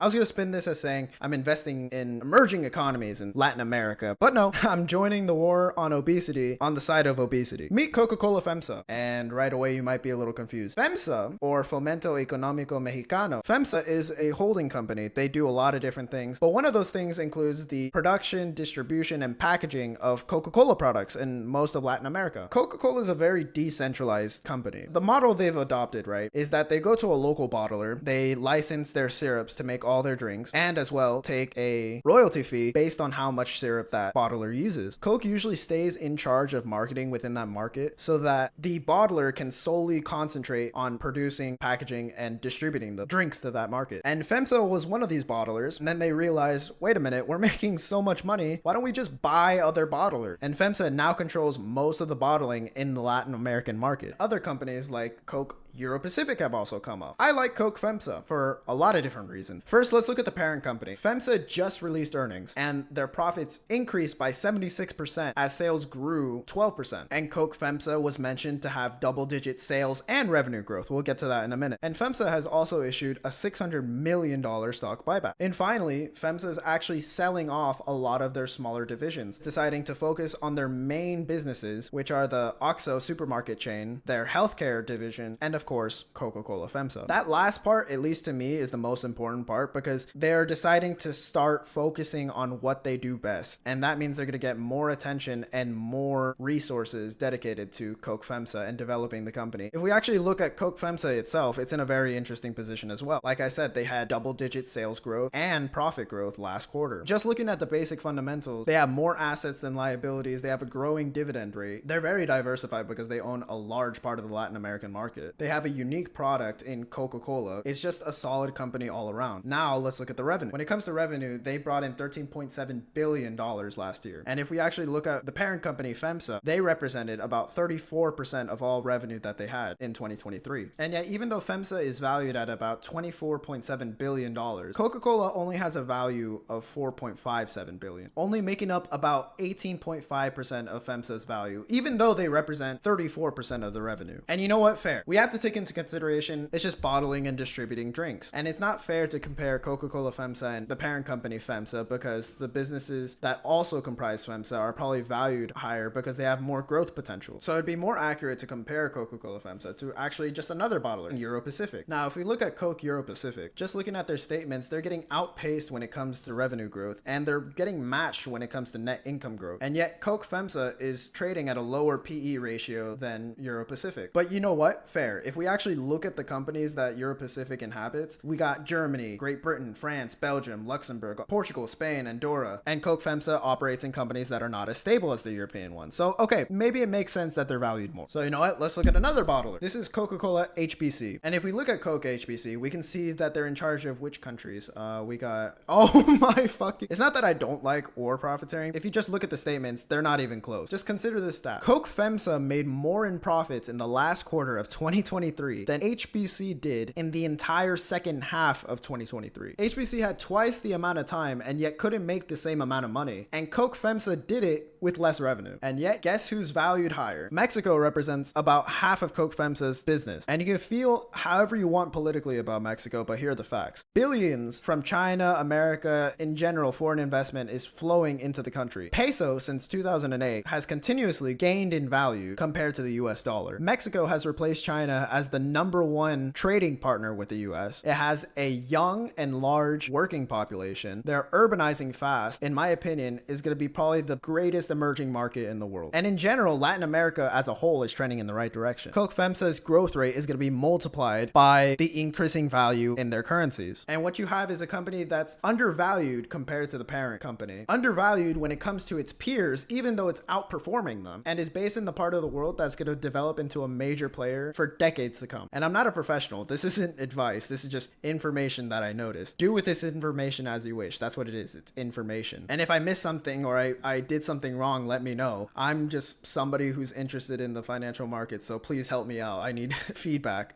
I was going to spin this as saying I'm investing in emerging economies in Latin America, but no, I'm joining the war on obesity on the side of obesity. Meet Coca-Cola FEMSA. And right away, you might be a little confused. FEMSA, or Fomento Económico Mexicano, FEMSA is a holding company. They do a lot of different things, but one of those things includes the production, distribution, and packaging of Coca-Cola products in most of Latin America. Coca-Cola is a very decentralized company. The model they've adopted, right, is that they go to a local bottler, they license their syrups to make all their drinks, and as well take a royalty fee based on how much syrup that bottler uses. Coke usually stays in charge of marketing within that market so that the bottler can solely concentrate on producing, packaging, and distributing the drinks to that market. And FEMSA was one of these bottlers, and then they realized, wait a minute, we're making so much money, why don't we just buy other bottlers? And FEMSA now controls most of the bottling in the Latin American market. Other companies like Coke Euro-Pacific have also come up. I like Coke FEMSA for a lot of different reasons. First, let's look at the parent company. FEMSA just released earnings and their profits increased by 76% as sales grew 12%. And Coke FEMSA was mentioned to have double-digit sales and revenue growth. We'll get to that in a minute. And FEMSA has also issued a $600 million stock buyback. And finally, FEMSA is actually selling off a lot of their smaller divisions, deciding to focus on their main businesses, which are the OXXO supermarket chain, their healthcare division, and of course, Coca-Cola FEMSA. That last part, at least to me, is the most important part because they're deciding to start focusing on what they do best. And that means they're going to get more attention and more resources dedicated to Coke FEMSA and developing the company. If we actually look at Coke FEMSA itself, it's in a very interesting position as well. Like I said, they had double-digit sales growth and profit growth last quarter. Just looking at the basic fundamentals, they have more assets than liabilities. They have a growing dividend rate. They're very diversified because they own a large part of the Latin American market. They have a unique product in Coca-Cola. It's just a solid company all around. Now let's look at the revenue. When it comes to revenue, they brought in $13.7 billion last year. And if we actually look at the parent company FEMSA, they represented about 34% of all revenue that they had in 2023. And yet, even though FEMSA is valued at about $24.7 billion, Coca-Cola only has a value of $4.57 billion, only making up about 18.5% of FEMSA's value, even though they represent 34% of the revenue. And you know what? Fair. We have to take into consideration it's just bottling and distributing drinks. And it's not fair to compare Coca-Cola FEMSA and the parent company FEMSA because the businesses that also comprise FEMSA are probably valued higher because they have more growth potential. So it'd be more accurate to compare Coca-Cola FEMSA to actually just another bottler in Euro-Pacific. Now, if we look at Coke Euro-Pacific, just looking at their statements, they're getting outpaced when it comes to revenue growth and they're getting matched when it comes to net income growth. And yet Coke FEMSA is trading at a lower PE ratio than Euro-Pacific. But you know what? Fair. If we actually look at the companies that Euro-Pacific inhabits, we got Germany, Great Britain, France, Belgium, Luxembourg, Portugal, Spain, Andorra, and Coke FEMSA operates in companies that are not as stable as the European ones. So, okay, maybe it makes sense that they're valued more. So, you know what? Let's look at another bottler. This is Coca-Cola HBC. And if we look at Coke HBC, we can see that they're in charge of which countries? We got, oh my fucking, it's not that I don't like war profiteering. If you just look at the statements, they're not even close. Just consider this stat. Coke FEMSA made more in profits in the last quarter of 2023 than HBC did in the entire second half of 2023. HBC had twice the amount of time and yet couldn't make the same amount of money. And Coke FEMSA did it with less revenue. And yet, guess who's valued higher? Mexico represents about half of Coke FEMSA's business. And you can feel however you want politically about Mexico, but here are the facts. Billions from China, America, in general, foreign investment is flowing into the country. Peso, since 2008, has continuously gained in value compared to the US dollar. Mexico has replaced China as the #1 trading partner with the US. It has a young and large working population. They're urbanizing fast. In my opinion, is going to be probably the greatest emerging market in the world. And in general, Latin America as a whole is trending in the right direction. Coke FEMSA's growth rate is going to be multiplied by the increasing value in their currencies. And what you have is a company that's undervalued compared to the parent company. Undervalued when it comes to its peers, even though it's outperforming them, and is based in the part of the world that's going to develop into a major player for decades to come. And I'm not a professional. This isn't advice. This is just information that I noticed. Do with this information as you wish. That's what it is. It's information. And if I missed something or I did something wrong, let me know. I'm just somebody who's interested in the financial market, so please help me out. I need feedback.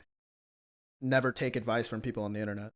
Never take advice from people on the internet.